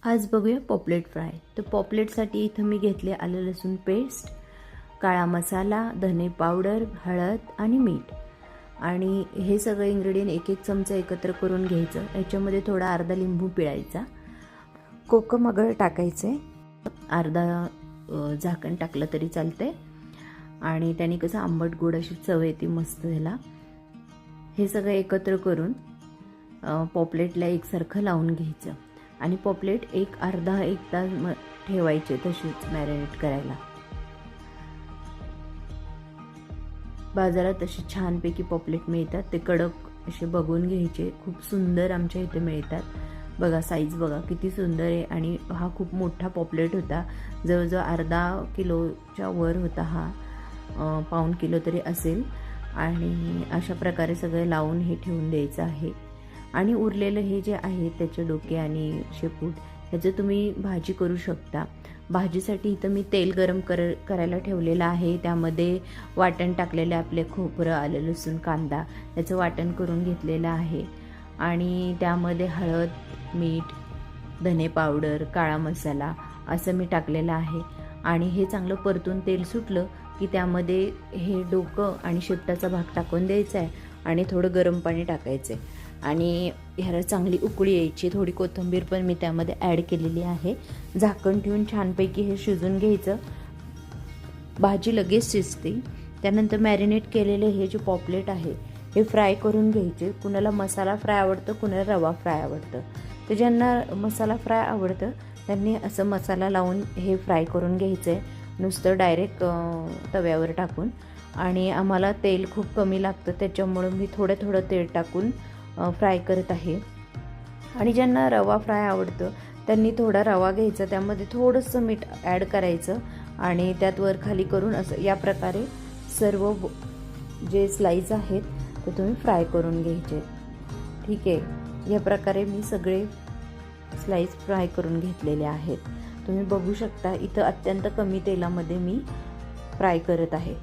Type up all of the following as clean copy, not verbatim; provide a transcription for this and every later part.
आज बघूया पॉपलेट फ्राय. तर पॉपलेटसाठी इथं मी घेतले आलं लसूण पेस्ट, काळा मसाला, धने पावडर, हळद आणि मीठ. आणि हे सगळे इन्ग्रेडियंट एक एक चमचा एकत्र करून घ्यायचं. याच्यामध्ये थोडा अर्धा लिंबू पिळायचा, कोकम आगळ टाकायचे, अर्धा झाकण टाकलं तरी चालते. आणि त्याने कसं आंबट गोड अशी चव येते मस्त ह्याला. हे सगळं एकत्र करून पॉपलेटला एकसारखं लावून घ्यायचं आणि पॉपलेट अर्धा एक तास ठेवायचे तशीच मॅरिनेट करायला. बाजारात असे छानपैकी पॉपलेट मिळतात, ते कडक असे बघून घ्यायचे. खूप सुंदर आमच्या इथे मिळतात. बघा साईज बघा किती सुंदर आहे. आणि हा खूप मोठा पॉपलेट होता, जवळजवळ अर्धा किलोच्या वर होता हा, पाऊण किलो तरी असेल. आणि अशा प्रकारे सगळं लावून हे ठेवून द्यायचं आहे. आणि उरलेलं हे जे आहे त्याचे डोके आणि शेपूट ह्याचं तुम्ही भाजी करू शकता. भाजीसाठी इथं मी तेल गरम करायला ठेवलेलं आहे. त्यामध्ये वाटण टाकलेले आपले खोबरं, आलं लसूण, कांदा याचं वाटण करून घेतलेलं आहे. आणि त्यामध्ये हळद, मीठ, धने पावडर, काळा मसाला असं मी टाकलेलं आहे. आणि हे चांगलं परतून तेल सुटलं की त्यामध्ये हे डोकं आणि शेपटाचा भाग टाकून द्यायचा आहे आणि थोडं गरम पाणी टाकायचं आहे. आणि ह्याला चांगली उकळी यायची. थोडी कोथिंबीर पण मी त्यामध्ये ॲड केलेली आहे. झाकण ठेवून छानपैकी हे शिजून घ्यायचं. भाजी लगेच शिजते. त्यानंतर मॅरिनेट केलेले हे जे पॉपलेट आहे हे फ्राय करून घ्यायचे. कुणाला मसाला फ्राय आवडतं, कुणाला रवा फ्राय आवडतं. तर ज्यांना मसाला फ्राय आवडतं त्यांनी असं मसाला लावून हे फ्राय करून घ्यायचं आहे, नुसतं डायरेक्ट तव्यावर टाकून. आणि आम्हाला तेल खूप कमी लागतं, त्याच्यामुळं मी थोडं तेल टाकून फ्राय करत आहे. आणि ज्यांना रवा फ्राय आवडतं त्यांनी थोडा रवा घ्यायचा, त्यामध्ये थोडंसं मीठ ॲड करायचं आणि त्यात वर खाली करून असं या प्रकारे सर्व जे स्लाईस आहेत ते तुम्ही फ्राय करून घ्यायचे. ठीक आहे, या प्रकारे मी सगळे स्लाईस फ्राय करून घेतलेले आहेत. तुम्ही बघू शकता इथं अत्यंत कमी तेलामध्ये मी फ्राय करत आहे.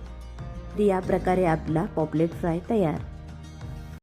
या प्रकारे आपला पॉपलेट फ्राय तयार.